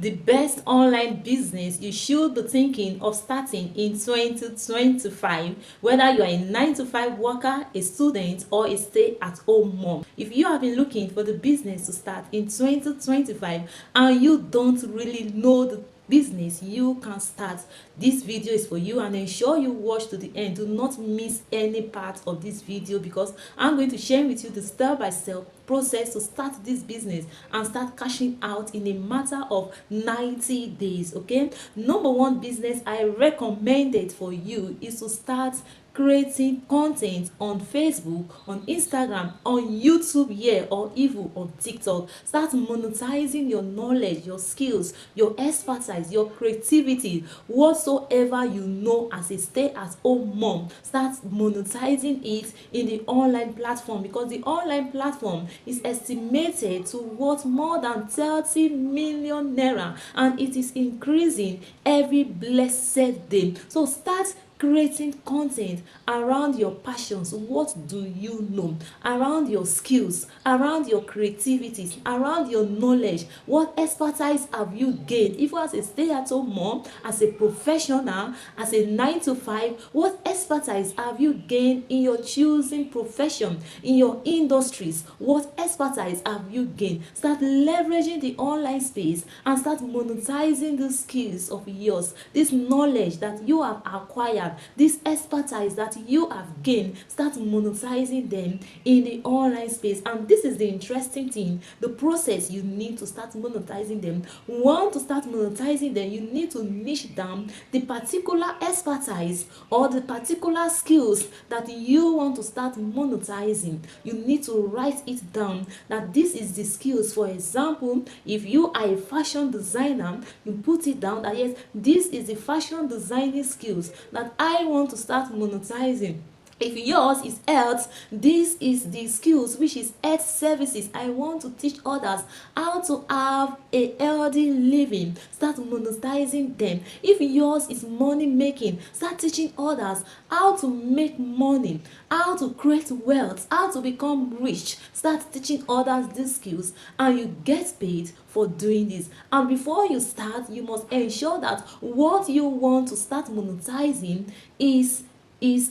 The best online business you should be thinking of starting in 2025, whether you are a 9 to 5 worker, a student, or a stay at home mom. If you have been looking for the business to start in 2025 and you don't really know the business you can start, this video is for you, and ensure you watch to the end. Do not miss any part of this video, because I'm going to share with you the step-by-step process to start this business and start cashing out in a matter of 90 days. Okay, number one business I recommended for you is to start creating content on Facebook, on Instagram, on YouTube here, or even on TikTok. Start monetizing your knowledge, your skills, your expertise, your creativity, whatsoever you know as a stay-at-home mom. Start monetizing it in the online platform, because the online platform is estimated to worth more than 30 million naira, and it is increasing every blessed day. So start creating content around your passions. What do you know? Around your skills, around your creativities, around your knowledge. What expertise have you gained? If you as a stay-at-home mom, as a professional, as a 9 to 5, what expertise have you gained in your choosing profession, in your industries? What expertise have you gained? Start leveraging the online space and start monetizing the skills of yours, this knowledge that you have acquired, this expertise that you have gained. Start monetizing them in the online space. And this is the interesting thing, the process you need to start monetizing them. Want to start monetizing them, you need to niche down the particular expertise or the particular skills that you want to start monetizing. You need to write it down that this is the skills. For example, if you are a fashion designer, you put it down that yes, this is the fashion designing skills that I want to start monetizing. If yours is health, this is the skills, which is health services. I want to teach others how to have a healthy living. Start monetizing them. If yours is money making, start teaching others how to make money, how to create wealth, how to become rich. Start teaching others these skills, and you get paid for doing this. And before you start, you must ensure that what you want to start monetizing is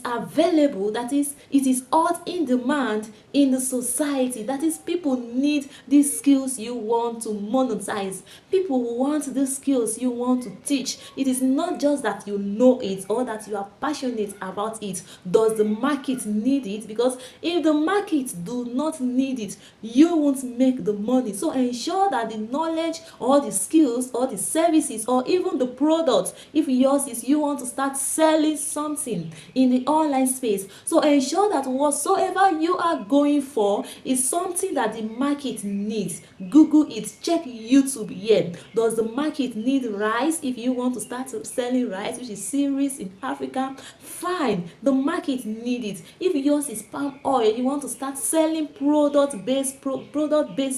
available, that is, it is hot in demand in the society. That is, people need these skills you want to monetize. People want the skills you want to teach. It is not just that you know it or that you are passionate about it. Does the market need it? Because if the market do not need it, you won't make the money. So ensure that the knowledge or the skills or the services or even the products, if yours is you want to start selling something in the online space, so ensure that whatsoever you are going for is something that the market needs. Google it, check YouTube here. Does the market need rice? If you want to start selling rice, which is cereals in Africa, fine, the market need it. If yours is palm oil, you want to start selling product-based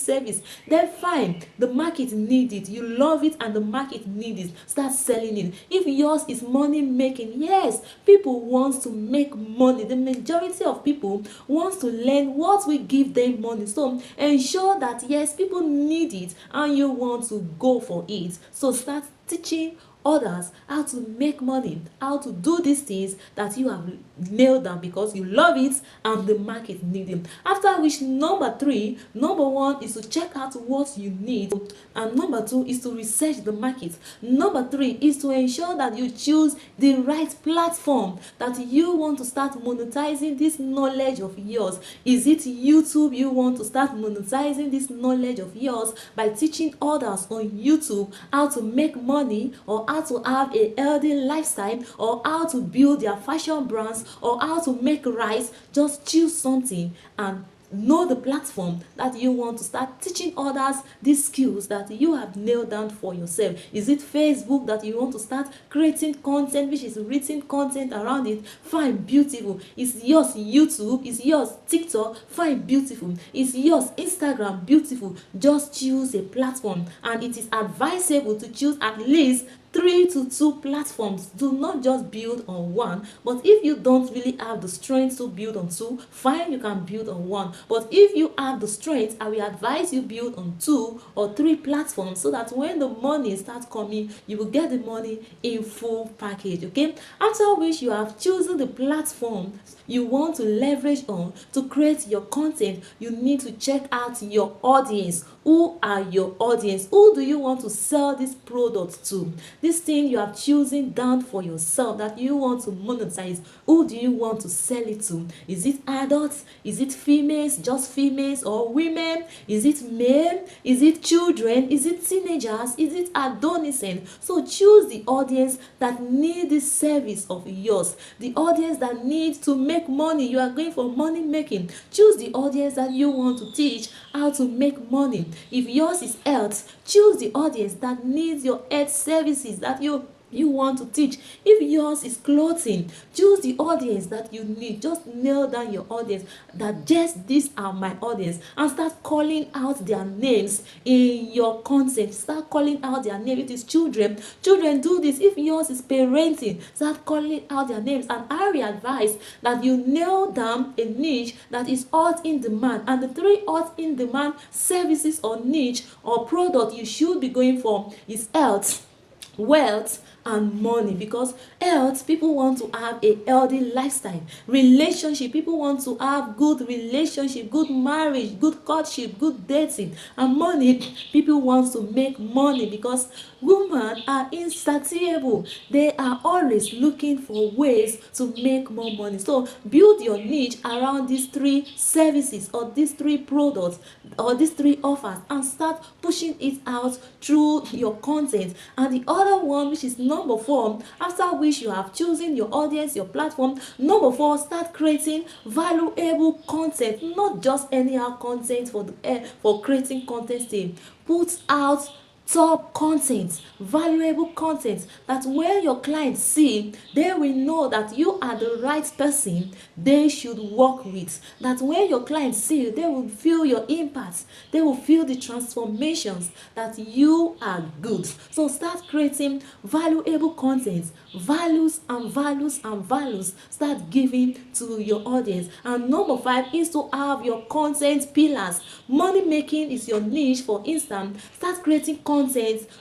service, then fine, the market need it. You love it and the market need it, start selling it. If yours is money making, yes, people want to make money. The majority of people wants to learn what will give them money. So ensure that yes, people need it and you want to go for it. So start teaching others how to make money, how to do these things that you have nailed down because you love it and the market needs them. After which, number one is to check out what you need, and number two is to research the market. Number three is to ensure that you choose the right platform that you want to start monetizing this knowledge of yours. Is it YouTube? You want to start monetizing this knowledge of yours by teaching others on YouTube how to make money, or how to have a healthy lifestyle, or how to build their fashion brands, or how to make rice. Just choose something and know the platform that you want to start teaching others these skills that you have nailed down for yourself. Is it Facebook that you want to start creating content, which is written content around it? Fine, beautiful. Is yours YouTube? Is yours TikTok? Fine, beautiful. Is yours Instagram? Beautiful. Just choose a platform, and it is advisable to choose at least 3 to 2 platforms. Do not just build on one. But if you don't really have the strength to build on two, fine, you can build on one. But if you have the strength, I will advise you build on 2 or 3 platforms, so that when the money starts coming, you will get the money in full package. Okay, after which you have chosen the platform you want to leverage on to create your content, you need to check out your audience. Who are your audience? Who do you want to sell this product to? This thing you have chosen down for yourself that you want to monetize, who do you want to sell it to? Is it adults? Is it females, just females, or women? Is it men? Is it children? Is it teenagers? Is it adolescents? So choose the audience that need this service of yours, the audience that needs to make money. You are going for money making. Choose the audience that you want to teach how to make money. If yours is health, choose the audience that needs your health services that you want to teach. If yours is clothing, choose the audience that you need. Just nail down your audience, that just these are my audience, and start calling out their names in your content. Start calling out their name. It is children do this. If yours is parenting, start calling out their names. And I will advise that you nail down a niche that is hot in demand, and the 3 hot in demand services or niche or product you should be going for is health, wealth, and money. Because health, people want to have a healthy lifestyle. Relationship, people want to have good relationship, good marriage, good courtship, good dating. And money, people want to make money, because women are insatiable. They are always looking for ways to make more money. So build your niche around these 3 services or these 3 products or these 3 offers, and start pushing it out through your content. And the other one, which is number 4, after which you have chosen your audience, your platform, number 4, start creating valuable content. Not just anyhow content for creating content team. Put out top content, valuable content, that when your clients see, they will know that you are the right person they should work with. That when your clients see, they will feel your impact, they will feel the transformations, that you are good. So start creating valuable content, values and values and values. Start giving to your audience. And number 5 is to have your content pillars. Money making is your niche, for instance. Start creating content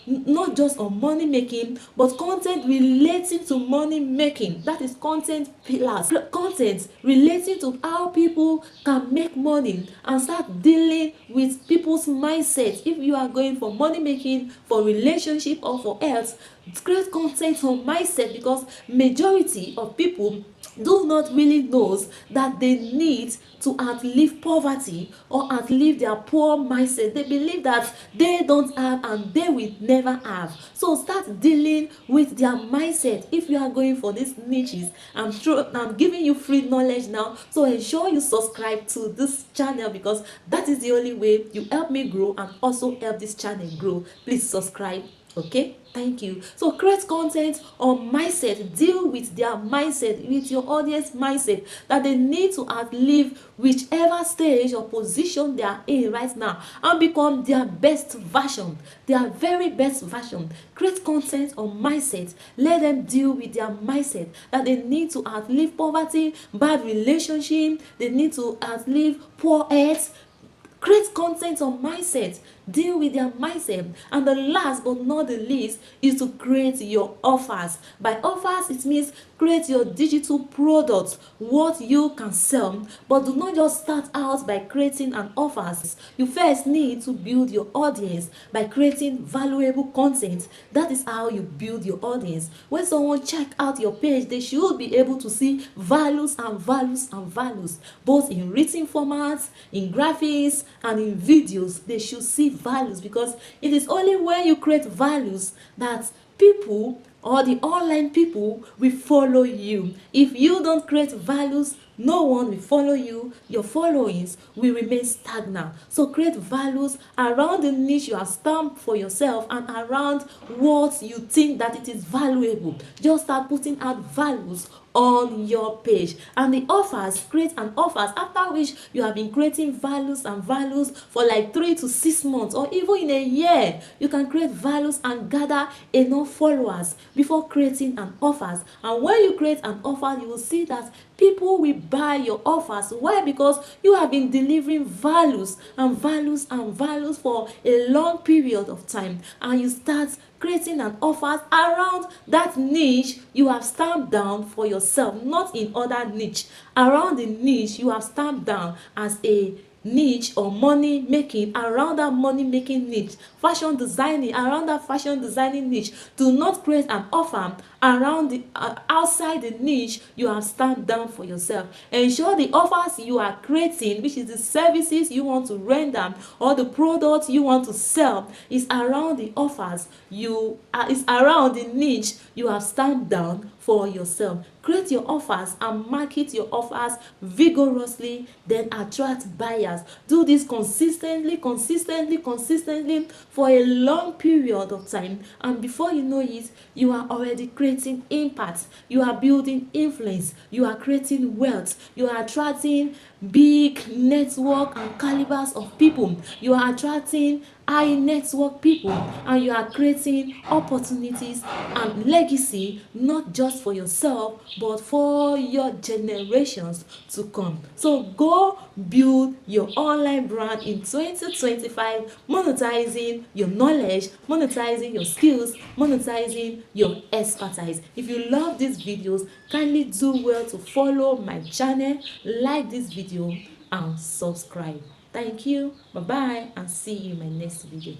not just on money making, but content relating to money making. That is content pillars. Content relating to how people can make money, and start dealing with people's mindset. If you are going for money making, for relationship, or for health, create content on mindset, because majority of people do not really knows that they need to outlive poverty or outlive their poor mindset. They believe that they don't have and they will never have. So start dealing with their mindset. If you are going for these niches, I'm giving you free knowledge now, so ensure you subscribe to this channel, because that is the only way you help me grow and also help this channel grow. Please subscribe. Okay, thank you. So create content on mindset. Deal with their mindset, with your audience mindset, that they need to outlive whichever stage or position they are in right now, and become their best version, their very best version. Create content on mindset. Let them deal with their mindset, that they need to outlive poverty, bad relationship, they need to outlive poor health. Create content on mindset. Deal with their mindset. And the last but not the least is to create your offers. By offers, it means create your digital products, what you can sell. But do not just start out by creating an offer. You first need to build your audience by creating valuable content. That is how you build your audience. When someone check out your page, they should be able to see values and values and values, both in written formats, in graphics, and in videos. They should see values, because it is only when you create values that people or the online people will follow you. If you don't create values, no one will follow you, your followings will remain stagnant. So create values around the niche you have stamped for yourself and around what you think that it is valuable. Just start putting out values on your page, and the offers, create an offers after which you have been creating values and values for like 3 to 6 months or even in a year. You can create values and gather enough followers before creating an offers, and when you create an offer you will see that people will buy your offers. Why? Because you have been delivering values and values and values for a long period of time, and you start creating an offers around that niche you have stamped down for yourself, not in other niche. Around the niche you have stamped down as a niche or money making, around that money making niche. Fashion designing, around that fashion designing niche. Do not create an offer around the outside the niche you have stamped down for yourself. Ensure the offers you are creating, which is the services you want to render or the products you want to sell, is around the offers you is around the niche you have stamped down for yourself. Create your offers and market your offers vigorously, then attract buyers. Do this consistently for a long period of time, and before you know it, you are already creating impact, you are building influence, you are creating wealth, you are attracting big network and calibers of people, you are attracting high network people, and you are creating opportunities and legacy, not just for yourself but for your generations to come. So go build your online brand in 2025, monetizing your knowledge, monetizing your skills, monetizing your expertise. If you love these videos, kindly do well to follow my channel, like this video and subscribe. Thank you, bye bye, and see you in my next video.